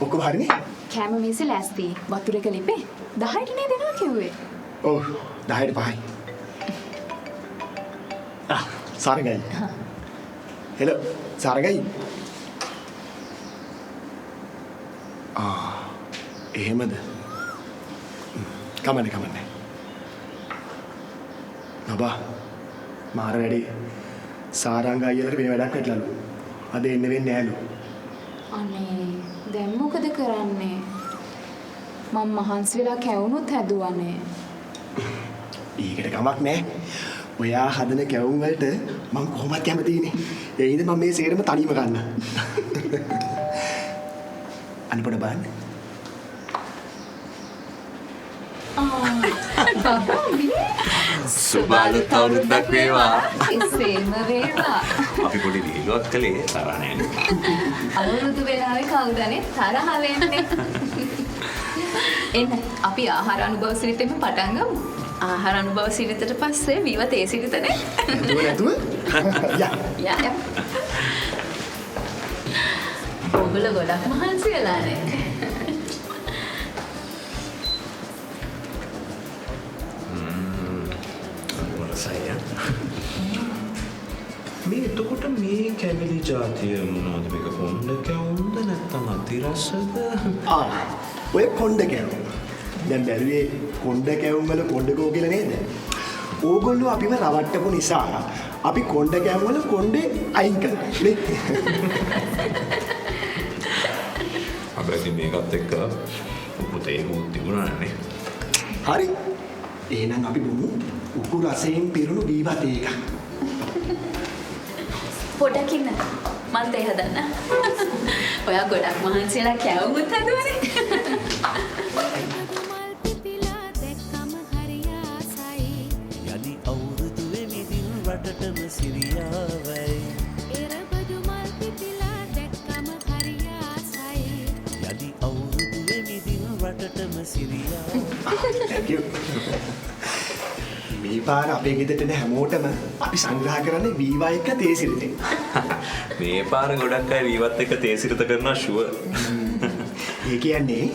ඔක්කොම හරිනේ? කැම මේස ලෑස්ති. වතුර එක ලිපේ 10ට නේ දෙනවා කිව්වේ. ඔව් 10ට 5යි. සාරංගයි. හෙලෝ සාරංගයි. එහෙමද? කමන්නේ. නබා මාර වැඩි සාරංග අයියලට වෙන වැඩක් නැట్లලු. අද එන්න වෙන්නේ නෑලු. අනේ දැන් මොකද කරන්නේ? මම මහන්සි වෙලා කැවුනුත් හැදුවානේ. ඊකට කමක් නෑ. ඔයා හදන කැවුම් වලට මම කොහොමද කැමතිනේ. ඒ හින්දා මම මේ සේරම තනියම ගන්න. අනිපොඩ බලන්න. සුබාලුත් අවුරුද්දක් වේවා. එසේම වේවා. අපි පොඩි වීලුවක් කළේ තරහ නෑනේ. අවුරුදු වෙලාවේ කවුදනේ තරහ වෙන්නේ. එන්න අපි ආහාර අනුභව සිරිතෙම පටන් ගමු. ආහාර අනුභව සිරිතට පස්සේ විව තේ සිරිතනේ. නැතුව යා. ඔබල ගොඩක් මහන්සි වෙලානේ. මේ එතකොට මේ කැවිලි જાතිය මොනවද මේක කොණ්ඩ කැවුම්ද නැත්නම් අතිරසද? ඔය කොණ්ඩ කැවුම්. දැන් බැලුවේ කොණ්ඩ කැවුම් වල කොණ්ඩකෝ කියලා නේද? ඕගොල්ලෝ අපිව රවට්ටපු නිසා අපි කොණ්ඩ කැවුම් වල කොණ්ඩේ අයින් කළා. නේ? අපේ මේකත් එක්ක පුතේ මුත් තිබුණානේ. හරි. එහෙනම් අපි බොමු උකු රසයෙන් පිරුණු බීවත් එකක්. පොඩක් ඉන්න. මන් තේ හදන්න. ඔයා ගොඩක් මහන්සියලා කැවුමුත් හදුවනේ. යලි අවුරුදු වෙමිදින් රටටම සිරියාවයි. එරබදු මල් පිපිලා දැක්කම හරි ආසයි. යලි අවුරුදු වෙමිදින් රටටම සිරියාවයි. Thank you. මේ පාර අපේ ගෙදරට එන හැමෝටම අපි සංග්‍රහ කරන්නේ වීවා එක තේ සිරිතෙන්. මේ පාර ගොඩක් අය වීවත් එක්ක තේ සිරිත කරනවා ෂුවර්. ඒ කියන්නේ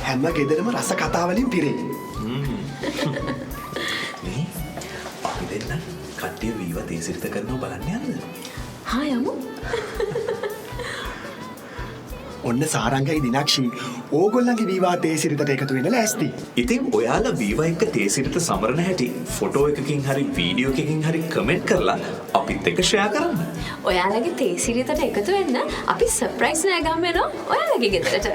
හැම ගෙදරම රස කතා වලින් පිරෙයි. මේ අපි දෙන්න කට්ටිය වීවා තේ සිරිත කරනවා බලන්න යන්නද? හා යමු. ඔන්න සාරංගයි දිනක්ෂි ඕගොල්ලන්ගේ වීවා තේ සිරිතට එකතු වෙන්න ලෑස්ති. ඉතින් ඔයාලා වීවා එක්ක තේ සිරිත සමරන හැටි ෆොටෝ එකකින් හරි වීඩියෝ එකකින් හරි කමෙන්ට් කරලා අපිත් එක්ක ෂෙයා කරන්න. ඔයාලගේ තේ සිරිතට එකතු වෙන්න අපි සර්ප්‍රයිස් නෑගම් වෙනවා ඔයාලගේ ගෙදරට.